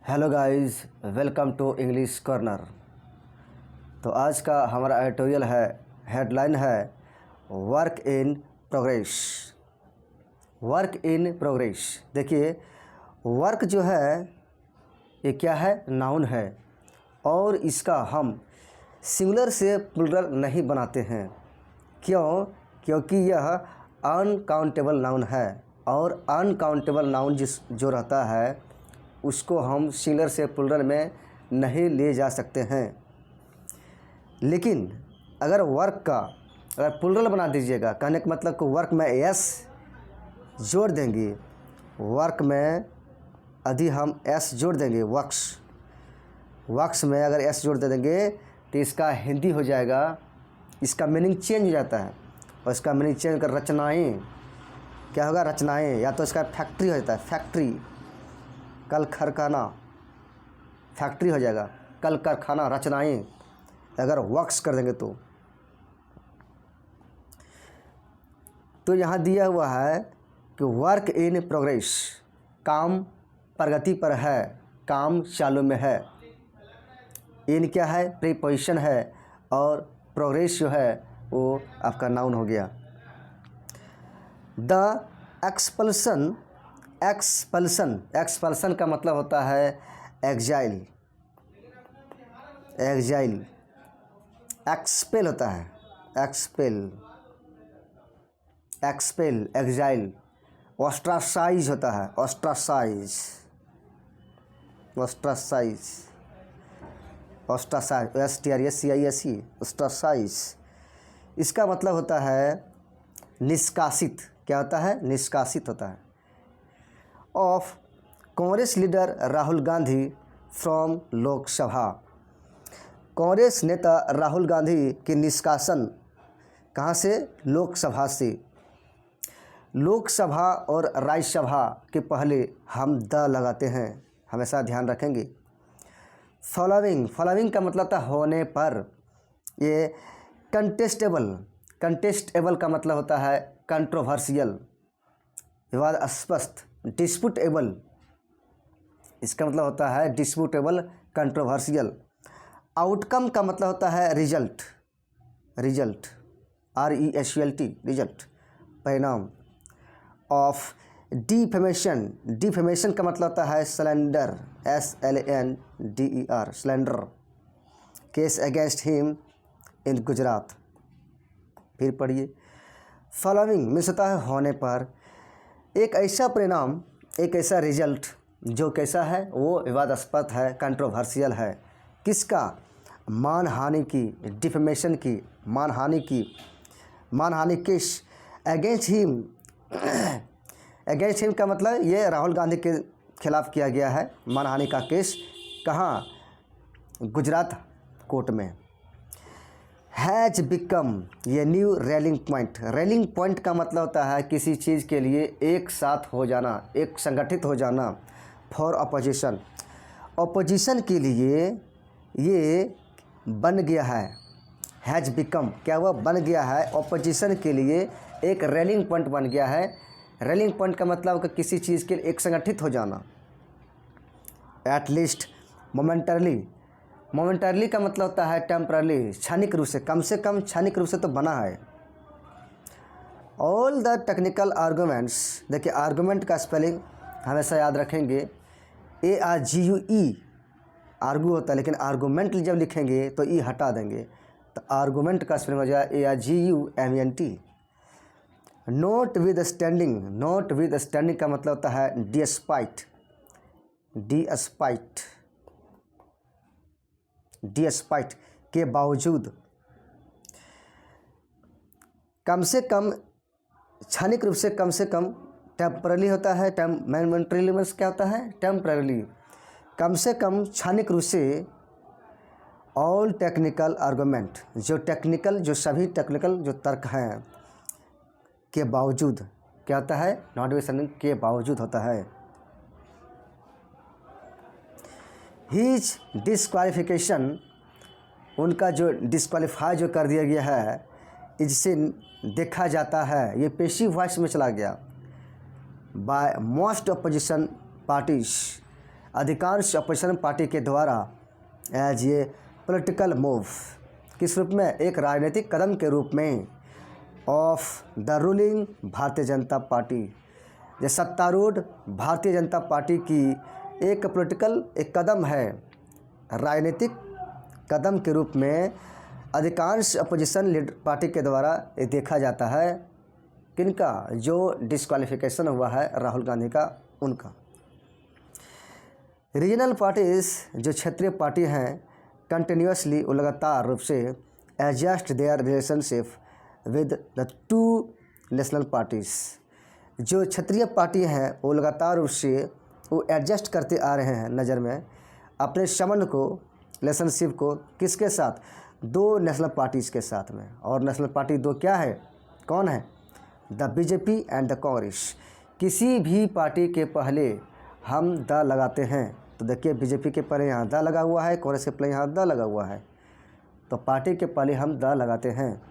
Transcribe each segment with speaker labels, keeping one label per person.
Speaker 1: Hello guys, welcome to English Corner. तो आज का हमारा एडिटोरियल है, हेडलाइन है work in progress. Work in progress. देखिए, वर्क जो है ये क्या है? नाउन है और इसका हम सिंगुलर से प्लूरल नहीं बनाते हैं। क्यों? क्योंकि यह अनकाउंटेबल नाउन है और अनकाउंटेबल नाउन जो रहता है उसको हम सिंगुलर से प्लूरल में नहीं ले जा सकते हैं। लेकिन अगर वर्क का अगर प्लूरल बना दीजिएगा, कहने का मतलब को वर्क में एस जोड़ देंगे, वर्क में यदि हम एस जोड़ देंगे, वर्क्स में अगर एस जोड़ दे देंगे तो इसका हिंदी हो जाएगा, इसका मीनिंग चेंज हो जाता है। और इसका मीनिंग चेंज कर रचनाएँ क्या होगा? रचनाएँ, या तो इसका फैक्ट्री हो जाता है, फैक्ट्री। कल कारखाना, फैक्ट्री हो जाएगा, कल कारखाना, रचनाएँ अगर वर्क्स कर देंगे तो यहाँ दिया हुआ है कि वर्क इन प्रोग्रेस, काम प्रगति पर है, काम चालू में है। इन क्या है? प्रीपोजिशन है और प्रोग्रेस जो है वो आपका नाउन हो गया। द एक्सपल्सन का मतलब होता है एग्जाइल। एक्सपेल होता है, एक्सपेल, एग्जाइल। ऑस्ट्रासाइज होता है, ऑस्ट्रासाइज, STRACISE, ऑस्ट्रासाइज। इसका मतलब होता है निष्कासित। क्या होता है? निष्कासित होता है। Of Congress leader Rahul Gandhi from Lok Sabha. Congress नेता राहुल गांधी के निष्कासन कहाँ से? लोकसभा से। लोकसभा और राज्यसभा के पहले हम द लगाते हैं, हमेशा ध्यान रखेंगे। फॉलोइंग का मतलब था होने पर। ये कंटेस्टेबल का मतलब होता है कंट्रोवर्शियल, विवादास्पद। डिस्प्यूटेबल, इसका मतलब होता है डिस्प्यूटेबल, कंट्रोवर्शियल। आउटकम का मतलब होता है रिजल्ट, RESULT, रिजल्ट, परिणाम। ऑफ डिफेमेशन का मतलब होता है slander, SLANDER, slander. Case against him in Gujarat. फिर पढ़िए, फॉलोइंग मीन्स होता है होने पर। एक ऐसा परिणाम, एक ऐसा रिजल्ट जो कैसा है? वो विवादास्पद है, कंट्रोवर्शियल है। किसका? मानहानि की, डिफेमेशन की, मानहानि केस अगेंस्ट हिम का मतलब ये राहुल गांधी के खिलाफ किया गया है मानहानि का केस। कहाँ? गुजरात कोर्ट में। हैज बिकम, ये न्यू रेलिंग पॉइंट का मतलब होता है किसी चीज़ के लिए एक साथ हो जाना, एक संगठित हो जाना। फॉर अपोजिशन के लिए ये बन गया है। हैज बिकम क्या हुआ? बन गया है। अपोजिशन के लिए एक रेलिंग पॉइंट बन गया है। रेलिंग पॉइंट का मतलब कि किसी चीज़ के लिए एक संगठित हो जाना। एटलीस्ट, मोमेंटरली का मतलब होता है टेम्परली, क्षणिक रूप से, कम से कम क्षणिक रूप से तो बना है। ऑल द टेक्निकल आर्गूमेंट्स, देखिए आर्गूमेंट का स्पेलिंग हमेशा याद रखेंगे, ARGUE आर्गू होता है, लेकिन आर्गूमेंट जब लिखेंगे तो ई हटा देंगे, तो आर्गूमेंट का स्पेलिंग हो जाएगा ARGUMENT। नोट विद स्टैंडिंग का मतलब होता है डिस्पाइट के बावजूद। कम से कम, क्षणिक रूप से, कम से कम। टेम्परली होता है, मोमेंटरीली मीन्स क्या होता है? टेम्परली, कम से कम क्षणिक रूप से। ऑल टेक्निकल आर्गूमेंट, जो सभी टेक्निकल जो तर्क हैं के बावजूद क्या होता है? नॉटविथस्टैंडिंग के बावजूद होता है। हीज डिस्क्वालिफिकेशन, उनका जो डिस्क्वालीफाई जो कर दिया गया है, इससे देखा जाता है, ये पेशिव वॉइस में चला गया। बाय मोस्ट अपोजिशन पार्टीज, अधिकांश अपोजिशन पार्टी के द्वारा एज ए पॉलिटिकल मूव, किस रूप में, एक राजनीतिक कदम के रूप में, of the ruling Bharatiya Janata party, ये सत्तारूढ़ भारतीय जनता पार्टी की एक पॉलिटिकल एक कदम है, राजनीतिक कदम के रूप में अधिकांश अपोजिशन लीडर पार्टी के द्वारा ये देखा जाता है। किनका, जो डिस्क्वालिफिकेशन हुआ है राहुल गांधी का, उनका। रीजनल पार्टीज, जो क्षेत्रीय पार्टी हैं, कंटिन्यूसली लगातार रूप से adjust their relationship with the two national parties, जो क्षेत्रीय पार्टी हैं वो लगातार रूप से वो एडजस्ट करते आ रहे हैं नज़र में अपने संबंध को, रिलेशनशिप को, किसके साथ, दो नेशनल पार्टीज़ के साथ में। और नेशनल पार्टी दो क्या है, कौन है, the BJP and the Congress. किसी भी पार्टी के पहले हम द लगाते हैं, तो देखिए बीजेपी के पहले यहाँ द लगा हुआ है, कांग्रेस के पहले यहाँ द लगा हुआ है, तो पार्टी के पहले हम द लगाते हैं।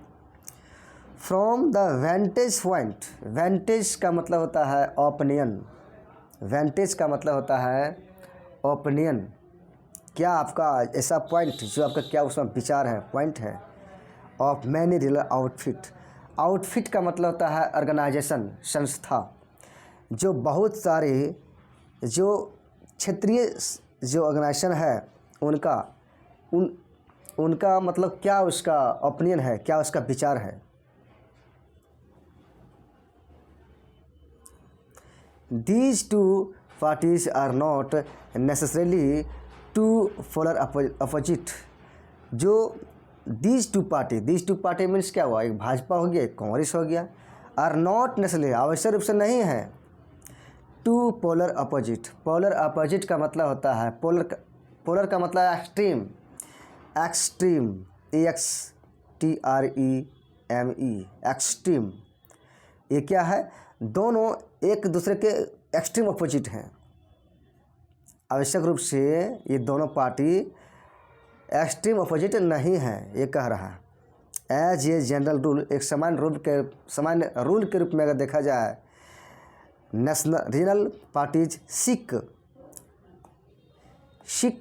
Speaker 1: फ्रॉम द वेंटेज पॉइंट, वेंटेज का मतलब होता है ओपिनियन, वेंटेज का मतलब होता है ओपिनियन, क्या आपका ऐसा पॉइंट जो आपका क्या उसमें विचार है, पॉइंट है, of many real outfit. Outfit का मतलब होता है ऑर्गेनाइजेशन, संस्था, जो बहुत सारे जो क्षेत्रीय जो ऑर्गेनाइजेशन है उनका मतलब क्या उसका ओपिनियन है, क्या उसका विचार है। These two parties are not necessarily two polar opposite। जो these two party मीन्स क्या हुआ, एक भाजपा हो गया, एक कांग्रेस हो गया, are not necessarily, आवश्यक रूप से नहीं है, two polar opposite. Polar opposite का मतलब होता है, पोलर का मतलब है एक्सट्रीम, एक्सट्रीम, EXTREME, एक्सट्रीम। ये क्या है, दोनों एक दूसरे के एक्सट्रीम अपोजिट हैं। आवश्यक रूप से ये दोनों पार्टी एक्सट्रीम अपोजिट नहीं है, ये कह रहा है। एज ए जनरल रूल, एक सामान्य रूल के रूप में अगर देखा जाए, नेशनल रीजनल पार्टीज सीक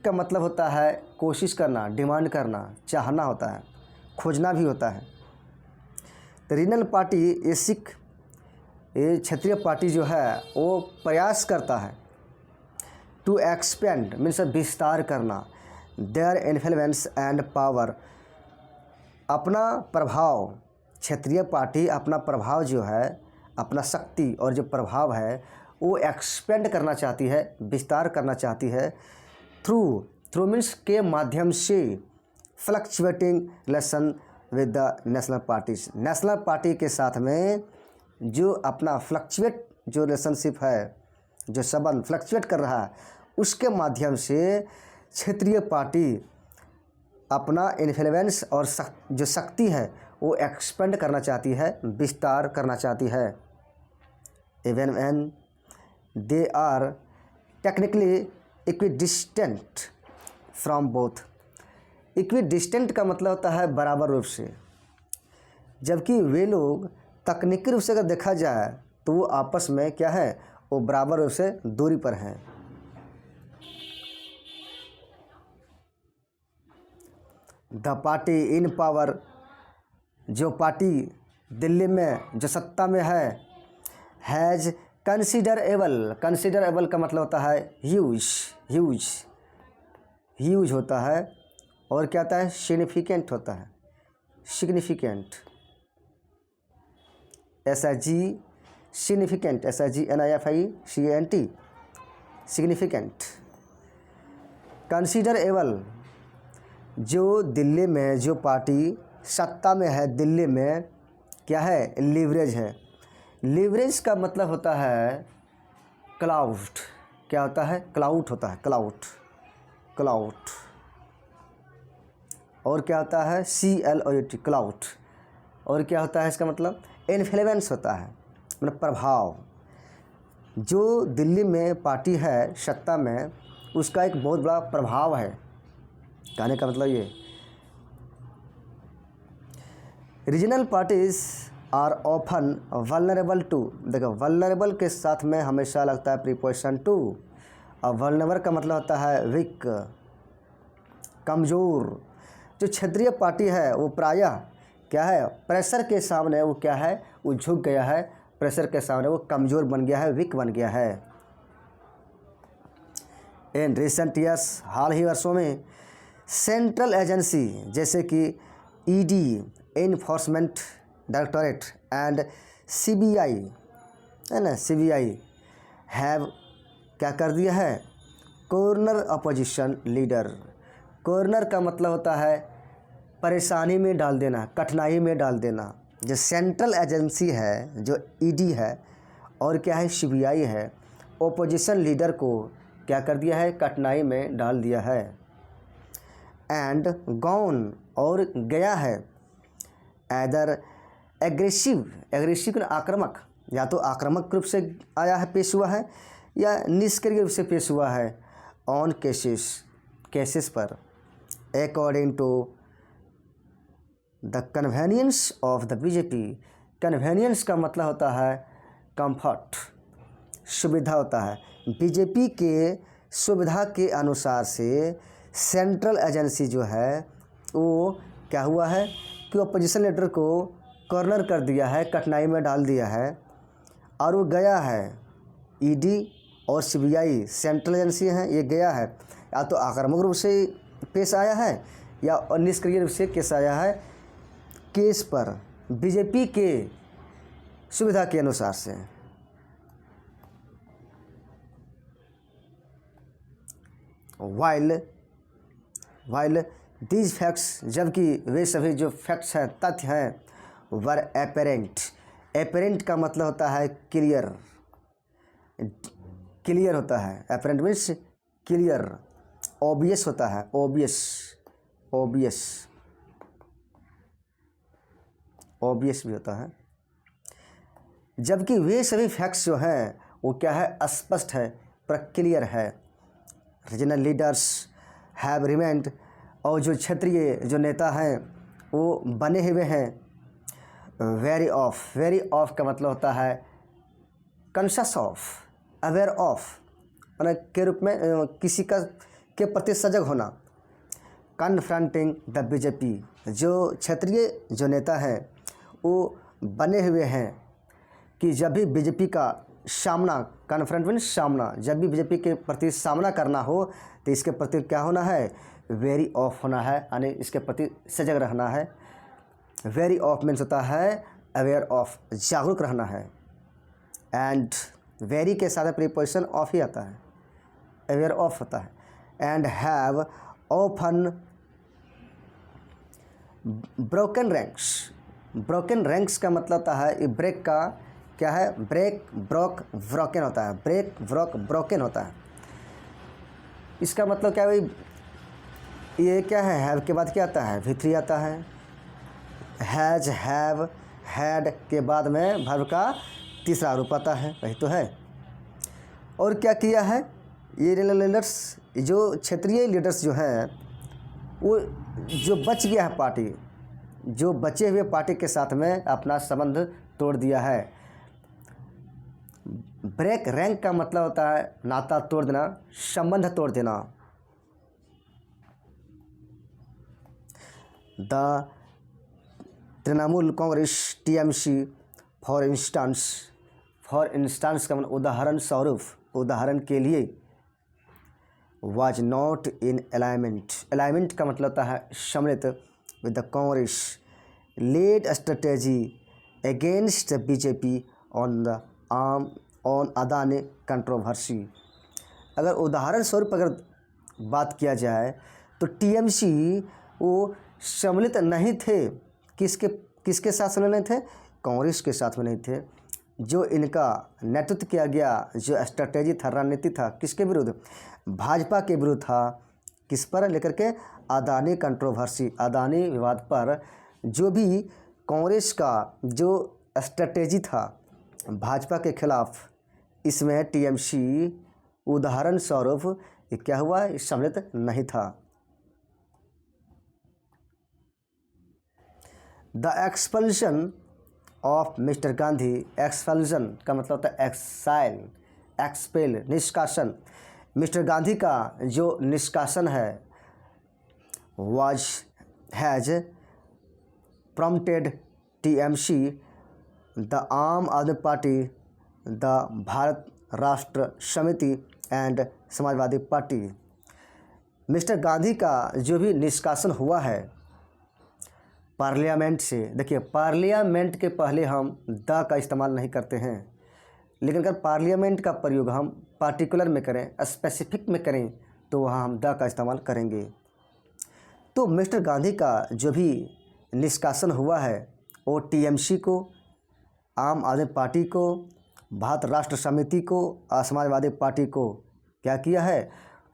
Speaker 1: का मतलब होता है कोशिश करना, डिमांड करना, चाहना होता है, खोजना भी होता है। तो रीजनल पार्टी ये क्षेत्रीय पार्टी जो है वो प्रयास करता है टू एक्सपेंड मीन्स विस्तार करना, देयर इन्फ्लुएंस एंड पावर, अपना प्रभाव। क्षेत्रीय पार्टी अपना प्रभाव जो है, अपना शक्ति और जो प्रभाव है वो एक्सपेंड करना चाहती है, विस्तार करना चाहती है, थ्रू मीन्स के माध्यम से, fluctuating relation with the national parties. National party के साथ में जो अपना फ्लक्चुएट जो रिलेशनशिप है, जो संबंध फ्लक्चुएट कर रहा है, उसके माध्यम से क्षेत्रीय पार्टी अपना इन्फ्लुएंस और जो शक्ति है वो एक्सपेंड करना चाहती है, विस्तार करना चाहती है। Even when they are technically equidistant from both. Equidistant का मतलब होता है बराबर रूप से, जबकि वे लोग तकनीकी रूप से अगर देखा जाए तो वो आपस में क्या है, वो बराबर रूप से दूरी पर हैं। द पार्टी इन पावर, जो पार्टी दिल्ली में जो सत्ता में है, हैज़ कंसिडरेबल का मतलब होता है ह्यूज होता है, और क्या होता है, सिग्निफिकेंट होता है, सिग्निफिकेंट, सिग्निफिकेंट, सिग्निफिकेंट। कंसिडरेबल, जो दिल्ली में जो पार्टी सत्ता में है, दिल्ली में क्या है, लीवरेज है। लीवरेज का मतलब होता है क्लाउड, क्या होता है, क्लाउड होता है, क्लाउड। और क्या होता है, CLOUD, क्लाउड। और क्या होता है इसका मतलब, इन्फ्लुएंस होता है, मतलब प्रभाव। जो दिल्ली में पार्टी है सत्ता में, उसका एक बहुत बड़ा प्रभाव है, कहने का मतलब ये। Regional parties are often vulnerable to, देखो वल्नरेबल के साथ में हमेशा लगता है प्रीपोजिशन टू, अब वल्नरेबल का मतलब होता है वीक, कमज़ोर। जो क्षेत्रीय पार्टी है वो प्रायः क्या है, प्रेशर के सामने वो क्या है, वो झुक गया है, प्रेशर के सामने वो कमज़ोर बन गया है, वीक बन गया है। इन रिसेंट ईयर्स, हाल ही वर्षों में सेंट्रल एजेंसी जैसे कि ED, enforcement directorate and CBI, है ना, सीबीआई हैव क्या कर दिया है, कॉर्नर अपोजिशन लीडर। कॉर्नर का मतलब होता है परेशानी में डाल देना, कठिनाई में डाल देना। जो सेंट्रल एजेंसी है, जो ईडी है और क्या है, सीबीआई है, ओपोजिशन लीडर को क्या कर दिया है, कठिनाई में डाल दिया है। एंड गॉन और गया है, एदर एग्रेसिव, एग्रेसिव आक्रामक, या तो आक्रामक रूप से आया है, पेश हुआ है, या निष्क्रिय रूप से पेश हुआ है ऑन केसेस, केसेस पर, according to the convenience of the BJP. Convenience का मतलब होता है कंफर्ट, सुविधा होता है। बीजेपी के सुविधा के अनुसार से सेंट्रल एजेंसी जो है वो क्या हुआ है कि अपोजिशन लीडर को कॉर्नर कर दिया है, कठिनाई में डाल दिया है, और वो गया है। ईडी और सीबीआई सेंट्रल एजेंसी हैं, ये गया है, या तो आक्रामक रूप से पेश आया है या निष्क्रिय रूप से केस आया है केस पर, बीजेपी के सुविधा के अनुसार से। वाइल दीज फैक्ट्स, जबकि वे सभी जो फैक्ट्स हैं, तथ्य हैं, वर एपेरेंट। एपेरेंट का मतलब होता है क्लियर, क्लियर होता है। एपेरेंट मीन्स क्लियर, ऑब्वियस होता है, ऑब्वियस, ऑब्वियस, ऑब्वियस भी होता है। जबकि वे सभी फैक्ट्स जो हैं वो क्या है, स्पष्ट है, पर क्लियर है। रीजनल लीडर्स हैव रिमेंड, और जो क्षेत्रीय जो नेता हैं वो बने हुए हैं। वेरी ऑफ, वेरी ऑफ का मतलब होता है कॉन्शियस ऑफ, अवेयर ऑफ, माने के रूप में किसी का के प्रति सजग होना। कन्फ्रंटिंग द बीजेपी, जो क्षेत्रीय जो नेता हैं वो बने हुए हैं कि जब भी बीजेपी का सामना, कन्फ्रंट मीन्स सामना, जब भी बीजेपी के प्रति सामना करना हो तो इसके प्रति क्या होना है, वेरी ऑफ होना है, यानी इसके प्रति सजग रहना है। वेरी ऑफ मीन्स होता है अवेयर ऑफ, जागरूक रहना है। एंड वेरी के साथ प्रीपोजिशन ऑफ ही आता है, अवेयर ऑफ होता है। And have often broken ranks. Broken ranks का मतलब होता है, ये ब्रेक का क्या है, ब्रेक, ब्रोक, ब्रोकन होता है, ब्रेक, ब्रोक, ब्रोकन होता है। इसका मतलब क्या है, ये क्या है, हैव के बाद क्या आता है, V3 आता है। हैज, हैव, हैड के बाद में वर्ब का तीसरा रूप आता है, वही तो है। और क्या किया है, ये लीडर्स, जो क्षेत्रीय लीडर्स जो हैं वो जो बच गया है पार्टी, जो बचे हुए पार्टी के साथ में अपना संबंध तोड़ दिया है। ब्रेक रैंक का मतलब होता है नाता तोड़ देना, संबंध तोड़ देना। The Trinamool Congress TMC for instance का मतलब उदाहरण स्वरूप, उदाहरण के लिए, was not in alignment. Alignment का मतलब होता है सम्मिलित with the Congress led strategy against the BJP on the on Adani controversy. अगर उदाहरण स्वरूप अगर बात किया जाए तो टीएमसी वो सम्मिलित नहीं थे, किसके साथ सम्मिलित थे, कांग्रेस के साथ में नहीं थे। जो इनका नेतृत्व किया गया, जो स्ट्रेटेजी था, रणनीति था, किसके विरुद्ध, भाजपा के विरुद्ध था। किस पर लेकर के, अदानी कंट्रोवर्सी, अदानी विवाद पर। जो भी कांग्रेस का जो स्ट्रेटेजी था भाजपा के खिलाफ, इसमें टीएमसी उदाहरण स्वरूप क्या हुआ, सम्मिलित नहीं था। The expulsion of mister Gandhi, expulsion का मतलब होता है एक्साइल, एक्सपेल, निष्कासन। मिस्टर गांधी का जो निष्कासन है हैज़ प्रॉम्प्टेड टीएमसी, द आम आदमी पार्टी, द भारत राष्ट्र समिति and Samajwadi party. Mister Gandhi का जो भी निष्कासन हुआ है पार्लियामेंट से, देखिए पार्लियामेंट के पहले हम द का इस्तेमाल नहीं करते हैं, लेकिन अगर पार्लियामेंट का प्रयोग हम पार्टिकुलर में करें, स्पेसिफिक में करें, तो वहाँ हम द का इस्तेमाल करेंगे। तो मिस्टर गांधी का जो भी निष्कासन हुआ है वो टीएमसी को, आम आदमी पार्टी को, भारत राष्ट्र समिति को और समाजवादी पार्टी को क्या किया है,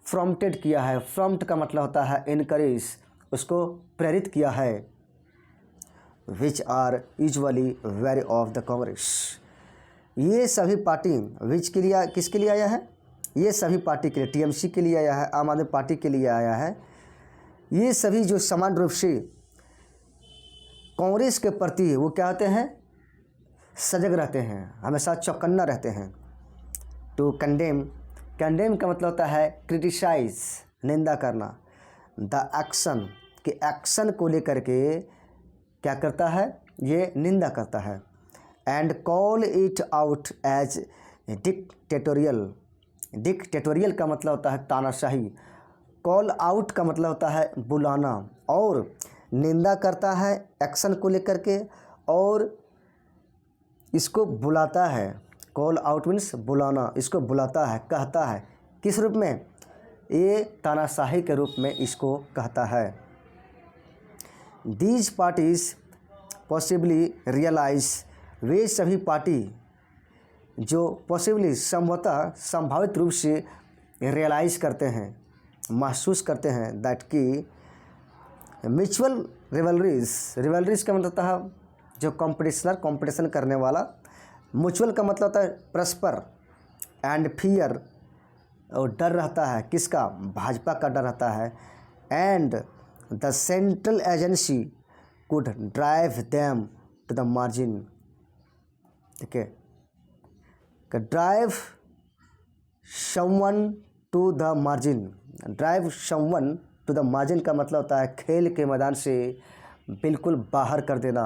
Speaker 1: प्रॉम्प्टेड किया है। प्रॉम्प्ट का मतलब होता है इनकरेज, उसको प्रेरित किया है। Which are usually very of the Congress, ये सभी पार्टी विच के लिए किसके लिए आया है, ये सभी पार्टी के लिए, टीएमसी के लिए आया है, आम आदमी पार्टी के लिए आया है। ये सभी जो समान रूप से कांग्रेस के प्रति वो क्या होते हैं, सजग रहते हैं, हमेशा चौकन्ना रहते हैं। टू कंडेम, कंडेम का मतलब होता है क्रिटिसाइज, निंदा करना। द एक्शन, के एक्शन को लेकर के क्या करता है, ये निंदा करता है। And call it out as dictatorial, dictatorial का मतलब होता है तानाशाही। कॉल आउट का मतलब होता है बुलाना, और निंदा करता है एक्शन को लेकर के और इसको बुलाता है। कॉल आउट मीन्स बुलाना, इसको बुलाता है, कहता है। किस रूप में, ये तानाशाही के रूप में इसको कहता है। दीज पार्टीज पॉसिबली रियलाइज, वे सभी पार्टी जो पॉसिबली संभवतः संभावित रूप से रियलाइज़ करते हैं, महसूस करते हैं दैट कि म्यूचुअल रिवलरीज, रिवलरीज का मतलब होता है जो कंपटीशन करने वाला। म्यूचुअल का मतलब होता है परस्पर, एंड फियर, और डर रहता है किसका, भाजपा का डर रहता है। And the central agency could drive them to the margin, ठीक है। Drive someone to the margin, drive someone to the margin का मतलब होता है खेल के मैदान से बिल्कुल बाहर कर देना,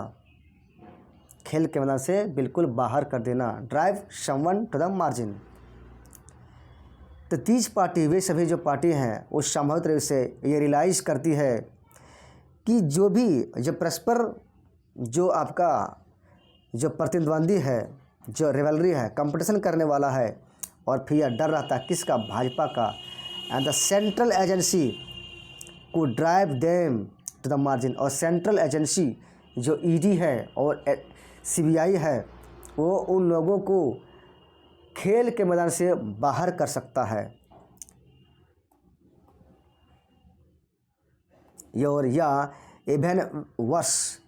Speaker 1: खेल के मैदान से बिल्कुल बाहर कर देना। Drive someone to the margin. तो तीज पार्टी, वे सभी जो पार्टी हैं वो संभवत रूप से ये रियलाइज़ करती है कि जो भी जो परस्पर जो आपका जो प्रतिद्वंदी है, जो रिवलरी है, कंपटीशन करने वाला है, और फिर डर रहता है किसका, भाजपा का। And the central agency could drive them to the margin, और सेंट्रल एजेंसी जो ईडी है और सीबीआई है वो उन लोगों को खेल के मैदान से बाहर कर सकता है। और या इवन वर्ष,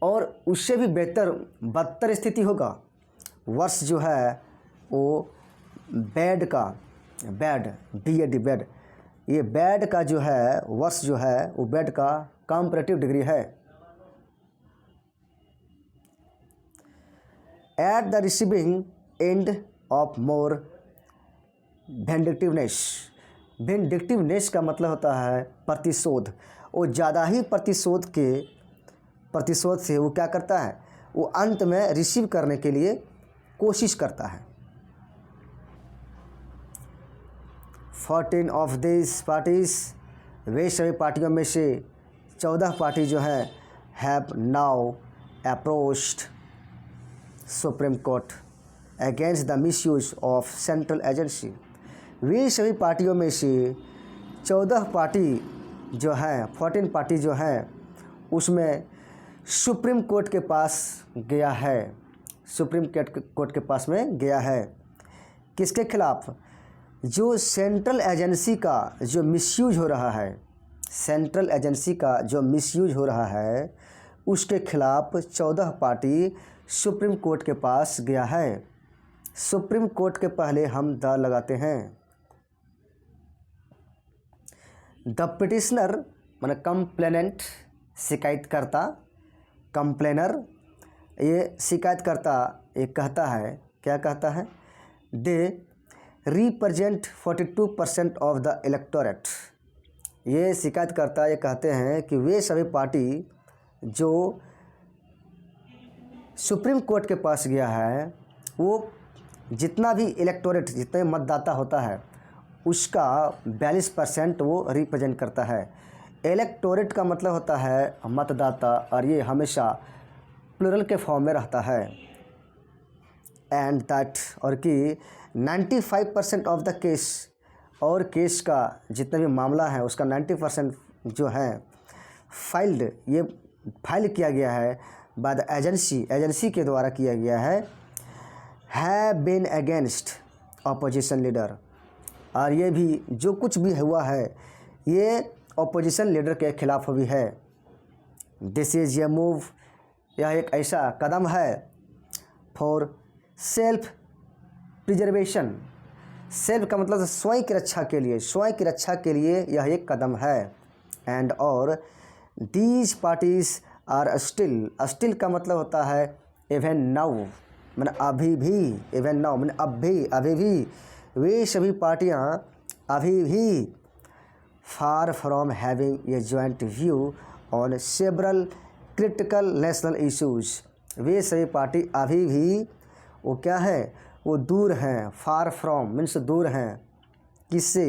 Speaker 1: और उससे भी बदतर स्थिति होगा। वर्ष जो है वो बैड का, बैड BAD बैड, ये बैड का जो है वर्ष जो है वो बैड का कंपैरेटिव डिग्री है। At the receiving end of more vindictiveness, vindictiveness का मतलब होता है प्रतिशोध। वो ज़्यादा ही प्रतिशोध से वो क्या करता है, वो अंत में रिसीव करने के लिए कोशिश करता है। 14 ऑफ दिस पार्टीज, वे सभी पार्टियों में से 14 पार्टी जो हैं have now approached Supreme Court against the misuse of central agency. वे सभी पार्टियों में से 14 पार्टी जो हैं, 14 पार्टी जो हैं, उसमें सुप्रीम कोर्ट के पास गया है, सुप्रीम कोर्ट के पास में गया है। किसके खिलाफ, जो सेंट्रल एजेंसी का जो मिसयूज हो रहा है, सेंट्रल एजेंसी का जो मिसयूज हो रहा है उसके खिलाफ 14 पार्टी सुप्रीम कोर्ट के पास गया है। सुप्रीम कोर्ट के पहले हम द लगाते हैं। द पिटिशनर माने कंप्लेनेंट, शिकायतकर्ता, कंप्लेनर, ये शिकायतकर्ता ये कहता है, क्या कहता है, they represent 42% of the electorate. ये शिकायत करता ये कहते हैं कि वे सभी पार्टी जो सुप्रीम कोर्ट के पास गया है वो जितना भी इलेक्टोरेट जितने मतदाता होता है उसका 42% वो रिप्रेजेंट करता है। इलेक्टोरेट का मतलब होता है मतदाता और ये हमेशा प्लूरल के फॉर्म में रहता है। एंड दैट और कि 95% ऑफ द केस और केस का जितना भी मामला है उसका 90% जो है फाइल किया गया है बाय द एजेंसी के द्वारा किया गया है बीन अगेंस्ट अपोजिशन लीडर। और ये भी जो कुछ भी हुआ है ये अपोजिशन लीडर के खिलाफ भी है। दिस इज ए मूव, यह एक ऐसा कदम है फॉर सेल्फ प्रिजर्वेशन। सेल्फ का मतलब स्वयं की रक्षा के लिए यह एक कदम है। एंड और दीज पार्टीज आर स्टिल का मतलब होता है इवन नाउ, मैंने अभी भी, इवन नाउ मैंने अभी भी वे सभी पार्टियां अभी भी far from having a joint view on several critical national issues. वे सभी पार्टी अभी भी वो क्या है, वो दूर हैं। फार फ्रॉम मीन्स दूर हैं किससे,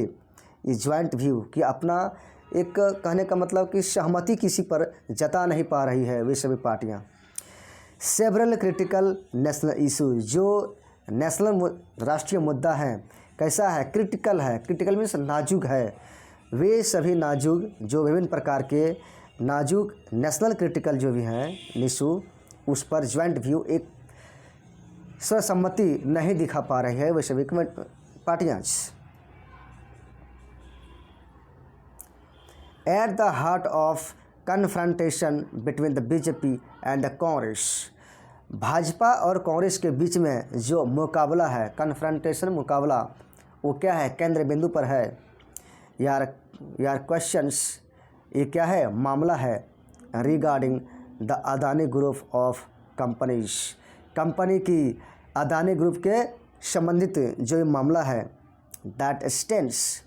Speaker 1: ये जॉइंट व्यू कि अपना एक कहने का मतलब कि सहमति किसी पर जता नहीं पा रही है वे सभी पार्टियां। सेवरल क्रिटिकल नेशनल इशूज, जो नेशनल राष्ट्रीय मुद्दा है कैसा है, क्रिटिकल मीन्स नाजुक है। वे सभी नाजुक जो विभिन्न प्रकार के नाजुक नेशनल क्रिटिकल जो भी हैं इशू उस पर जॉइंट व्यू एक सहमति नहीं दिखा पा रही है वे सभी पार्टियां। At the heart of confrontation between the BJP and the Congress, Bhajpa और कांग्रेस के बीच में जो मुकाबला है, कन्फ्रंटेशन मुकाबला, वो क्या है, केंद्र बिंदु पर है। यार क्वेश्चंस, ये क्या है, मामला है regarding the Adani group of companies, company की अदानी ग्रुप के संबंधित जो ये मामला है। That stands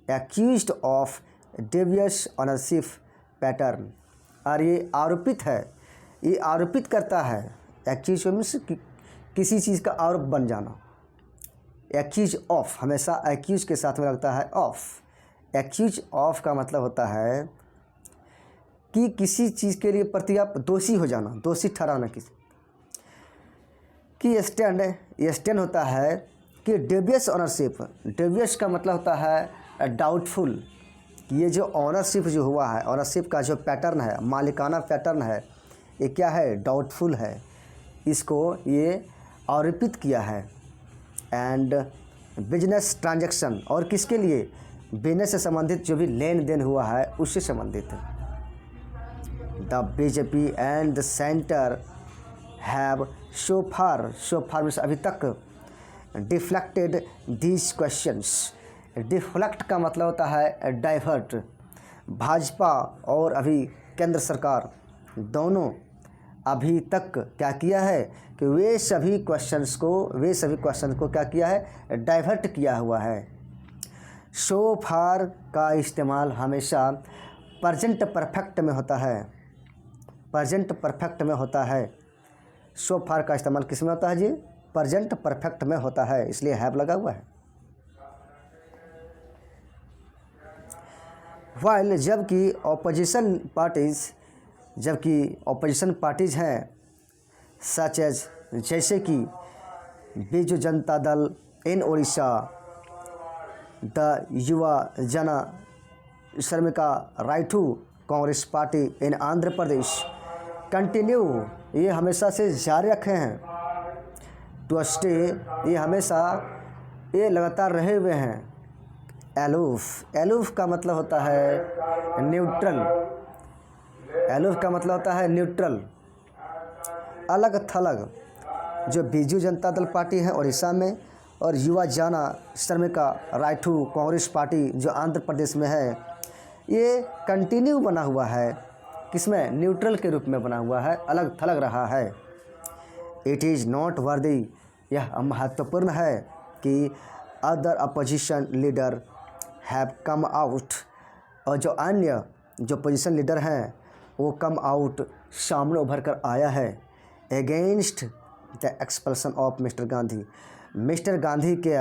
Speaker 1: accused of Davies ownership pattern, और ये आरोपित है, ये आरोपित करता है। एक्यूज मीन्स किसी चीज़ का आरोप बन जाना। एक्यूज ऑफ हमेशा एक्यूज के साथ में लगता है ऑफ। एक्यूज ऑफ का मतलब होता है कि किसी चीज़ के लिए प्रति आप दोषी हो जाना, दोषी ठहराना किसी की। स्टैंड होता है कि डेवियस ऑनरशिप, डेवियस का मतलब होता है डाउटफुल। ये जो ऑनरशिप जो हुआ है, ऑनरशिप का जो पैटर्न है, मालिकाना पैटर्न है, ये क्या है, डाउटफुल है। इसको ये आरोपित किया है। एंड बिजनेस ट्रांजैक्शन, और किसके लिए, बिजनेस से संबंधित जो भी लेन देन हुआ है उससे संबंधित है। The BJP and the centre have so far means अभी तक डिफ्लेक्टेड दीज क्वेश्चंस। डिफ्लेक्ट का मतलब होता है डाइवर्ट। भाजपा और अभी केंद्र सरकार दोनों अभी तक क्या किया है कि वे सभी क्वेश्चंस को क्या किया है, डाइवर्ट किया हुआ है। सो फार का इस्तेमाल हमेशा प्रेजेंट परफेक्ट में होता है, प्रेजेंट परफेक्ट में होता है। सो फार का इस्तेमाल किस में होता है जी, प्रेजेंट परफेक्ट में होता है, इसलिए हैव लगा हुआ है। वाइल जबकि ऑपोजिशन पार्टीज हैं सच एज, जैसे कि बीजू जनता दल इन Orissa, the Yuva Jana Shramika Rythu Congress Party in Andhra Pradesh continue, ये हमेशा से जारी रखे हैं। टू स्टे, ये हमेशा ये लगातार रहे हुए हैं। एलूफ का मतलब होता है न्यूट्रल, एलूफ का मतलब होता है न्यूट्रल, अलग थलग। जो बीजू जनता दल पार्टी है उड़ीसा में और युवा जाना श्रमिका राइटू कांग्रेस पार्टी जो आंध्र प्रदेश में है, ये कंटिन्यू बना हुआ है, किसमें, न्यूट्रल के रूप में बना हुआ है, अलग थलग रहा है। इट इज़ नॉट वर्दी, यह महत्वपूर्ण है कि other opposition leader have come out, और जो अन्य जो पोजीशन लीडर हैं वो कम आउट, सामने उभर कर आया है, against the expulsion of mister Gandhi, mister Gandhi के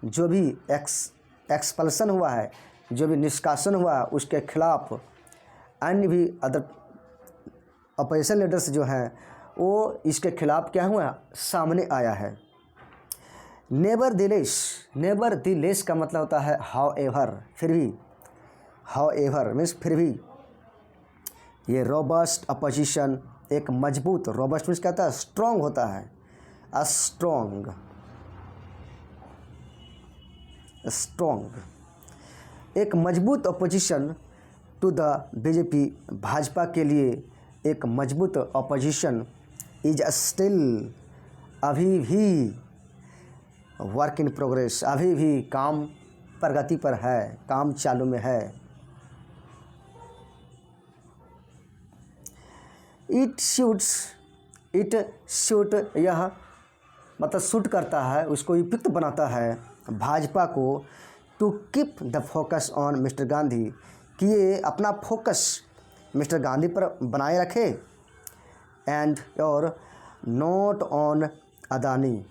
Speaker 1: जो भी एक्सपल्सन हुआ है, जो भी निष्कासन हुआ उसके खिलाफ अन्य भी अदर अपोजिशन लीडर्स जो हैं वो इसके खिलाफ क्या हुआ, सामने आया है। नेवर दिलेस का मतलब होता है हाउ एवर, फिर भी, हाउ एवर मीन्स फिर भी। ये रोबस्ट अपोजिशन एक मजबूत, रोबस्ट मीन्स कहता है स्ट्रॉन्ग होता है, स्ट्रॉन्ग, एक मजबूत opposition to the BJP, Bhajpa के लिए एक मजबूत अपोजिशन इज स्टिल, अभी भी, वर्क इन प्रोग्रेस, अभी भी काम प्रगति पर है, काम चालू में है। इट शूट यह मतलब सूट करता है, उसको उपयुक्त बनाता है भाजपा को, to keep the focus on mister Gandhi, कि ये अपना फोकस मिस्टर गांधी पर बनाए रखे, एंड और not on Adani,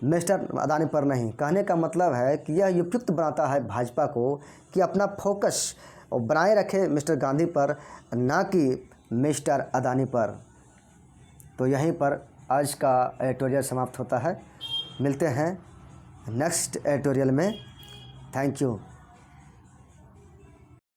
Speaker 1: mister Adani पर नहीं। कहने का मतलब है कि यह उपयुक्त बनाता है भाजपा को कि अपना फोकस बनाए रखे मिस्टर गांधी पर, ना कि मिस्टर अदानी पर। तो यहीं पर आज का एडिटोरियल समाप्त होता है। मिलते हैं नेक्स्ट एडिटोरियल में। Thank you.